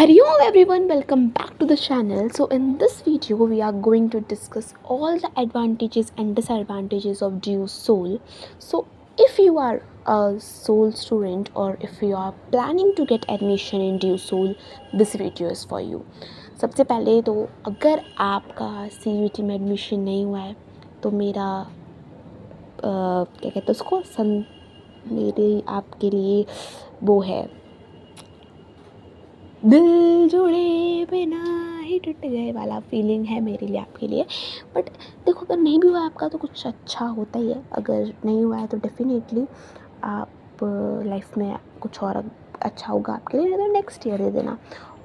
Hello everyone, welcome back to the channel. So in this video we are going to discuss all the advantages and disadvantages of Due Soul. So if you are a Soul student or if you are planning to get admission in Due Soul, this video is for you. सबसे पहले तो अगर आपका CUET में admission नहीं हुआ है तो मेरा क्या कहते हैं उसको मेरे आपके लिए वो है दिल जुड़े बिना ही टूट गए वाला फीलिंग है मेरे लिए आपके लिए। बट देखो, अगर नहीं भी हुआ आपका तो कुछ अच्छा होता ही है। अगर नहीं हुआ है तो डेफिनेटली आप लाइफ में कुछ और अच्छा होगा आपके लिए, तो नेक्स्ट ईयर दे देना।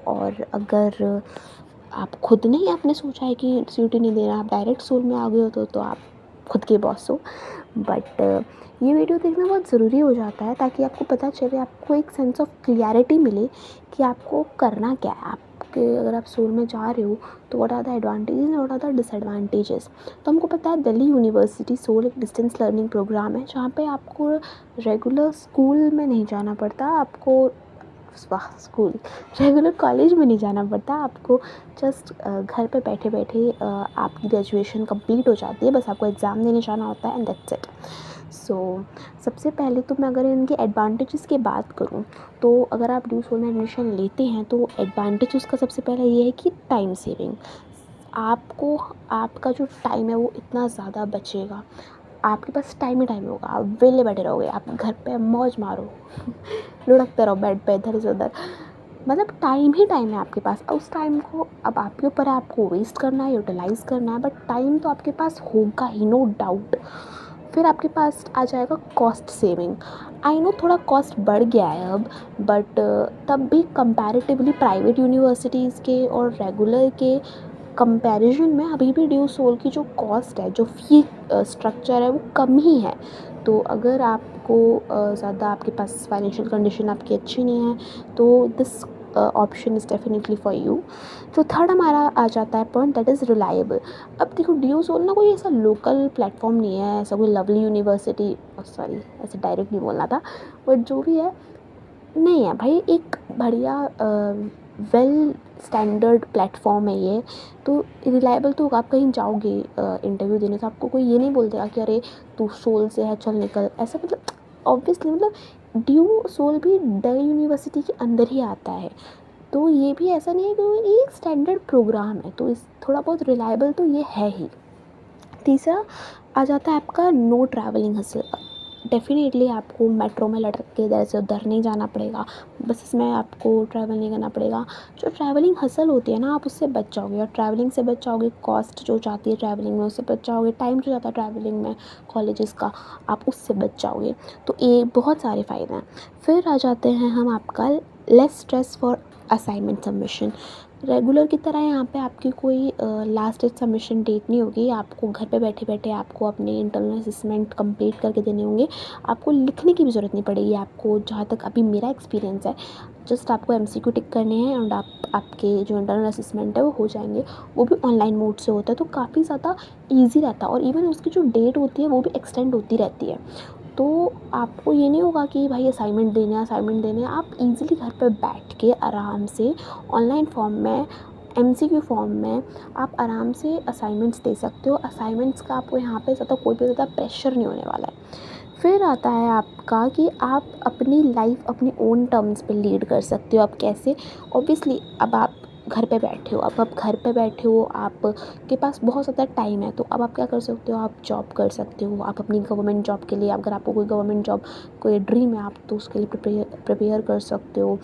और अगर आप खुद नहीं आपने सोचा है कि CUET नहीं देना, आप डायरेक्ट सोल में आ गए हो तो आप खुद के बॉस हो। बट ये वीडियो देखना बहुत ज़रूरी हो जाता है ताकि आपको पता चले, आपको एक सेंस ऑफ क्लियरिटी मिले कि आपको करना क्या है। आपके अगर आप सोल में जा रहे हो तो what are the advantages what are the disadvantages. तो हमको पता है दिल्ली यूनिवर्सिटी सोल एक डिस्टेंस लर्निंग प्रोग्राम है जहाँ पे आपको रेगुलर स्कूल में नहीं जाना पड़ता, आपको स्कूल रेगुलर कॉलेज में नहीं जाना पड़ता, आपको जस्ट घर पे बैठे बैठे आपकी ग्रेजुएशन कंप्लीट हो जाती है। बस आपको एग्ज़ाम देने जाना होता है एंड दैट्स इट। सो सबसे पहले तो मैं अगर इनके एडवांटेजेस की बात करूँ तो अगर आप ड्यू सोल में एडमिशन लेते हैं तो एडवांटेज उसका सबसे पहला ये है कि टाइम सेविंग। आपको आपका जो टाइम है वो इतना ज़्यादा बचेगा, आपके पास टाइम ही टाइम होगा, आप वेले बैठे रहोगे, आप घर पे मौज मारो लुढ़कते रहो बेड पे इधर से उधर। मतलब टाइम ही टाइम है आपके पास। उस टाइम को अब आपके ऊपर है, आपको वेस्ट करना है, यूटिलाइज़ करना है, बट टाइम तो आपके पास होगा ही, नो डाउट। फिर आपके पास आ जाएगा कॉस्ट सेविंग। आई नो थोड़ा कॉस्ट बढ़ गया है अब, बट तब भी कंपैरेटिवली प्राइवेट यूनिवर्सिटीज़ के और रेगुलर के कंपैरिजन में अभी भी ड्यू सोल की जो कॉस्ट है, जो फ़ी स्ट्रक्चर है वो कम ही है। तो अगर आपको ज़्यादा आपके पास फाइनेंशियल कंडीशन आपकी अच्छी नहीं है तो this option is definitely for you. जो थर्ड हमारा आ जाता है पॉइंट, दैट इज़ रिलायबल। अब देखो, ड्यू सोल ना कोई ऐसा लोकल प्लेटफॉर्म नहीं है, ऐसा कोई लवली यूनिवर्सिटी, सॉरी ऐसे डायरेक्ट नहीं बोलना था, बट जो भी है नहीं है भाई, एक बढ़िया वेल स्टैंडर्ड प्लेटफॉर्म है ये। तो रिलायबल तो होगा। आप कहीं जाओगे इंटरव्यू देने तो आपको कोई ये नहीं बोल देगा कि अरे तू सोल से है चल निकल, ऐसा मतलब ऑब्वियसली मतलब ड्यू सोल भी दिल्ली यूनिवर्सिटी के अंदर ही आता है। तो ये भी ऐसा नहीं है कि ये एक स्टैंडर्ड प्रोग्राम है, तो इस थोड़ा बहुत रिलायबल तो ये है ही। तीसरा आ जाता है आपका नो ट्रैवलिंग हसल। डेफिनेटली आपको मेट्रो में लटक के इधर से उधर नहीं जाना पड़ेगा, बस में आपको ट्रैवल नहीं करना पड़ेगा। जो ट्रैवलिंग हसल होती है ना, आप उससे बच जाओगे, और ट्रैवलिंग से बच जाओगे, कॉस्ट जो जाती है ट्रैवलिंग में उससे बच जाओगे, टाइम जो जाता है ट्रैवलिंग में कॉलेजेस का आप उससे बच जाओगे। तो ये बहुत सारे फ़ायदे हैं। फिर आ जाते हैं हम आपका less stress for assignment submission. Regular की तरह यहाँ पे आपकी कोई लास्ट डेट सबमिशन डेट नहीं होगी। आपको घर पे बैठे बैठे आपको अपने इंटरनल असेसमेंट कंप्लीट करके देने होंगे, आपको लिखने की भी ज़रूरत नहीं पड़ेगी। आपको जहाँ तक अभी मेरा एक्सपीरियंस है, जस्ट आपको MCQ टिक करने हैं और आपके जो इंटरनल असेसमेंट है वो हो जाएंगे। वो भी ऑनलाइन मोड से होता है, तो काफ़ी ज़्यादा ईजी रहता है, और इवन उसकी जो डेट होती है वो भी एक्सटेंड होती रहती है। तो आपको ये नहीं होगा कि भाई असाइनमेंट देने हैं। आप इजीली घर पे बैठ के आराम से ऑनलाइन फॉर्म में, MCQ फॉर्म में आप आराम से असाइनमेंट्स दे सकते हो। असाइनमेंट्स का आपको यहाँ पे ज़्यादा कोई भी ज़्यादा प्रेशर नहीं होने वाला है। फिर आता है आपका कि आप अपनी लाइफ अपनी ओन टर्म्स पे लीड कर सकते हो। आप कैसे? ऑब्वियसली अब आप घर पे बैठे हो, अब आप घर पे बैठे हो, आपके पास बहुत ज़्यादा टाइम है, तो अब आप क्या कर सकते हो, आप जॉब कर सकते हो। आप अपनी गवर्नमेंट जॉब के लिए, अगर आपको कोई गवर्नमेंट जॉब कोई ड्रीम है, आप तो उसके लिए प्रिपेयर कर सकते हो।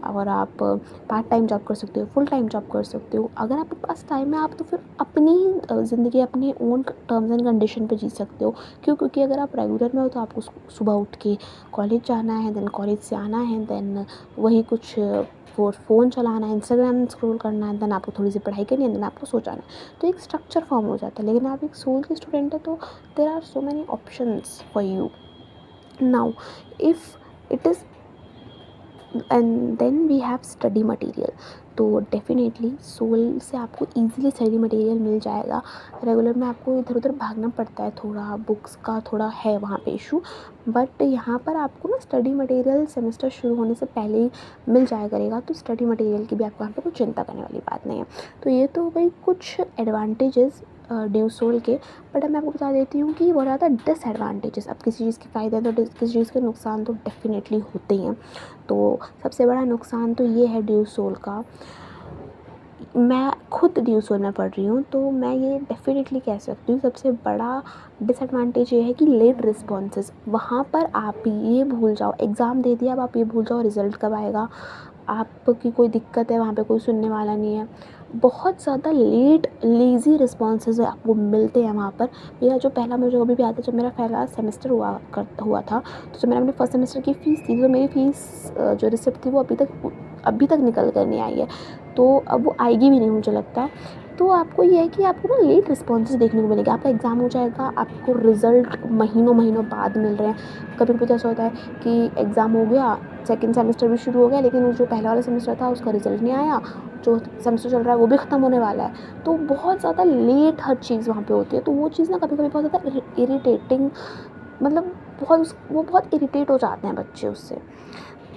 और आप पार्ट टाइम जॉब कर सकते हो, फुल टाइम जॉब कर सकते हो। अगर आपके पास टाइम है आप तो फिर अपनी ज़िंदगी अपने ओन टर्म्स एंड कंडीशन पे जी सकते हो। क्यों? क्योंकि अगर आप रेगुलर में हो तो आपको सुबह उठ के कॉलेज जाना है, देन कॉलेज से आना है, देन वही कुछ फ़ोन चलाना है, इंस्टाग्राम स्क्रॉल करना है, देन आपको थोड़ी सी पढ़ाई करनी है, देन आपको सो जाना है। तो एक स्ट्रक्चर फॉर्म हो जाता है। लेकिन आप एक सोल के स्टूडेंट है तो there are so many options for you. Now if it is and then we have study material. तो डेफिनेटली सोल से आपको ईजिली स्टडी मटेरियल मिल जाएगा। रेगुलर में आपको इधर उधर भागना पड़ता है, थोड़ा बुक्स का थोड़ा है वहाँ पे इशू, बट यहाँ पर आपको ना स्टडी मटेरियल सेमेस्टर शुरू होने से पहले ही मिल जाया करेगा। तो स्टडी मटेरियल की भी आपको यहाँ पे कोई चिंता करने वाली बात नहीं है। तो ये तो हो गई कुछ एडवांटेजेस ड्यू सोल के। बट अब मैं आपको बता देती हूँ कि बहुत ज़्यादा डिसएडवांटेजेस। अब किसी चीज़ के फ़ायदे हैं तो किसी चीज़ के नुकसान तो डेफिनेटली होते ही हैं। तो सबसे बड़ा नुकसान तो ये है ड्यू सोल का। मैं खुद ड्यू सोल में पढ़ रही हूँ, तो मैं ये डेफिनेटली कह सकती हूँ सबसे बड़ा डिसएडवांटेज ये है कि लेट रिस्पॉन्सेज। वहाँ पर आप ये भूल जाओ, एग्ज़ाम दे दिया, अब आप ये भूल जाओ रिज़ल्ट कब आएगा। आपकी कोई दिक्कत है, वहाँ पे कोई सुनने वाला नहीं है। बहुत ज़्यादा लेट लेज़ी रिस्पॉन्सेज आपको मिलते हैं वहाँ पर। मेरा जो पहला, मुझे अभी भी याद है, जब मेरा पहला सेमेस्टर हुआ था, तो जब मैंने अपने फर्स्ट सेमेस्टर की फ़ीस दी, तो मेरी फ़ीस जो रिसिप्ट थी वो अभी तक निकल कर नहीं आई है। तो अब वो आएगी भी नहीं मुझे लगता है। तो आपको ये है कि आपको ना लेट रिस्पॉन्सेज देखने को मिलेगा। आपका एग्ज़ाम हो जाएगा, आपको रिज़ल्ट महीनों बाद मिल रहे हैं। कभी कभी तो ऐसा होता है कि एग्ज़ाम हो गया, सेकंड सेमेस्टर भी शुरू हो गया, लेकिन वो जो पहला वाला सेमेस्टर था उसका रिज़ल्ट नहीं आया, जो सेमेस्टर चल रहा है वो भी ख़त्म होने वाला है। तो बहुत ज़्यादा लेट हर चीज़ वहाँ पे होती है। तो वो चीज़ ना कभी कभी बहुत ज़्यादा इरिटेटिंग, मतलब वो बहुत इरिटेट हो जाते हैं बच्चे उससे।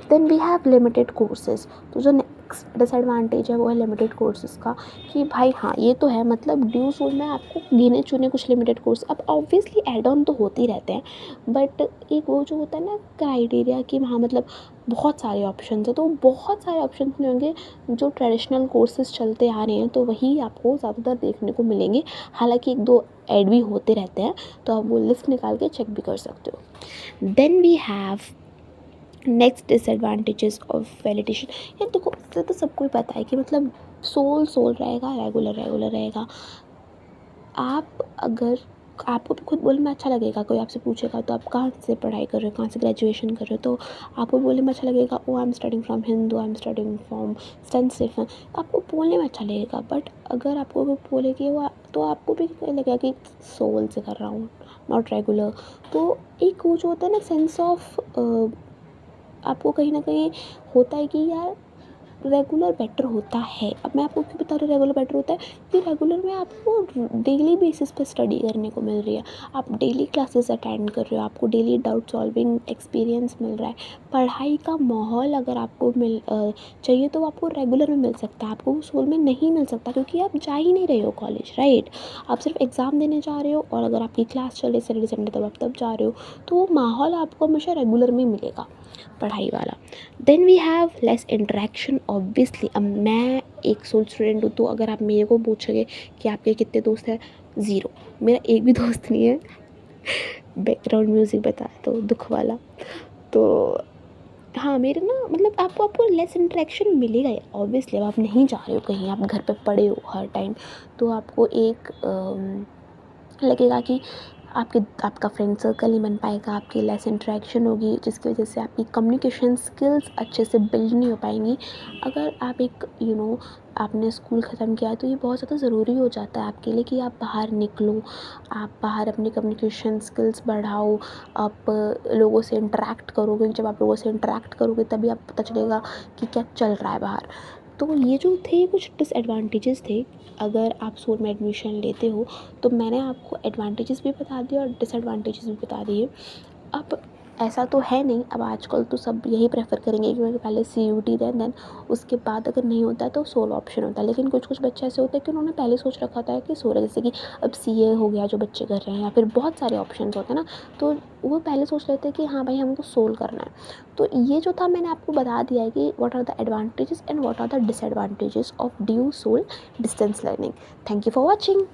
Then we have limited courses. तो जो नेक्स्ट डिसएडवांटेज है वो है लिमिटेड कोर्सेज का, कि भाई हाँ ये तो है, मतलब ड्यू सोल में आपको गिने चुने कुछ लिमिटेड कोर्स, अब ऑब्वियसली एड ऑन तो होते ही रहते हैं, बट एक वो जो होता है ना क्राइटेरिया कि हाँ मतलब बहुत सारे ऑप्शन है, तो बहुत सारे ऑप्शन नहीं होंगे। जो ट्रेडिशनल कोर्सेज चलते आ रहे हैं तो वही आपको ज़्यादातर देखने को मिलेंगे। हालांकि एक दो ऐड भी होते रहते हैं, तो आप वो लिस्ट निकाल के चेक भी कर सकते हो। Then we have next disadvantages of validation. यार देखो, इससे तो सबको ही पता है कि मतलब सोल रहेगा, रेगुलर रहेगा। आप अगर, आपको भी खुद बोलने में अच्छा लगेगा, कोई आपसे पूछेगा तो आप कहाँ से पढ़ाई कर रहे हो, कहाँ से ग्रेजुएशन कर रहे हो, तो आपको बोलने में अच्छा लगेगा, oh I am studying from Hindu, I am studying from Saint Stephen, आपको बोलने में अच्छा लगेगा। बट अगर आपको कोई बोले कि वो, तो आपको भी लगेगा कि सोल से कर रहा हूँ, नॉट रेगुलर। तो एक वो जो होता है ना सेंस ऑफ, आपको कहीं ना कहीं होता है कि यार रेगुलर बेटर होता है। अब मैं आपको क्यों बता रही हूँ रेगुलर बेटर होता है, कि रेगुलर में आपको डेली बेसिस पे स्टडी करने को मिल रही है, आप डेली क्लासेस अटेंड कर रहे हो, आपको डेली डाउट सॉल्विंग एक्सपीरियंस मिल रहा है। पढ़ाई का माहौल अगर आपको चाहिए तो आपको रेगुलर में मिल सकता है, आपको वो सोल में नहीं मिल सकता, क्योंकि आप जा ही नहीं रहे हो कॉलेज, राइट। आप सिर्फ एग्ज़ाम देने जा रहे हो, और अगर आपकी क्लास चल रही सैटरडे संडे तब आप तब जा रहे हो, तो वो माहौल आपको हमेशा रेगुलर में मिलेगा, पढ़ाई वाला। Then we have less interaction obviously. अब मैं एक सोल स्टूडेंट हूँ, तो अगर आप मेरे को पूछोगे कि आपके कितने दोस्त हैं, ज़ीरो, मेरा एक भी दोस्त नहीं है। बैकग्राउंड म्यूज़िक बता तो दुख वाला। तो हाँ, मेरे ना मतलब आपको लेस इंटरेक्शन मिलेगा ही ऑब्वियसली। अब आप नहीं जा रहे हो कहीं, आप घर पे पड़े हो हर टाइम, तो आपको एक लगेगा कि आपका फ्रेंड सर्कल नहीं बन पाएगा, आपकी लेस इंटरेक्शन होगी, जिसकी वजह से आपकी कम्युनिकेशन स्किल्स अच्छे से बिल्ड नहीं हो पाएंगी। अगर आप एक आपने स्कूल ख़त्म किया है, तो ये बहुत ज़्यादा ज़रूरी हो जाता है आपके लिए कि आप बाहर निकलो, आप बाहर अपनी कम्युनिकेशन स्किल्स बढ़ाओ, आप लोगों से इंटरेक्ट करोगे। जब आप लोगों से इंटरेक्ट करोगे तभी आपको पता चलेगा कि क्या चल रहा है बाहर। तो ये जो थे कुछ डिसएडवांटेजेस थे अगर आप सोल में एडमिशन लेते हो। तो मैंने आपको एडवांटेजेस भी बता दिए और डिसएडवांटेजेस भी बता दिए। अब ऐसा तो है नहीं, अब आजकल तो सब यही प्रेफर करेंगे कि मैं पहले CUT दें, उसके बाद अगर नहीं होता है तो सोल ऑप्शन होता है। लेकिन कुछ बच्चे ऐसे होते हैं कि उन्होंने पहले सोच रखा होता है कि सोल है, जैसे कि अब CA हो गया जो बच्चे कर रहे हैं, या फिर बहुत सारे ऑप्शन होते हैं ना, तो वो पहले सोच लेते हैं कि हाँ भाई हमको सोल करना है। तो ये जो था मैंने आपको बता दिया है कि what are the advantages and what are the disadvantages of DU SOL distance learning. Thank you for watching.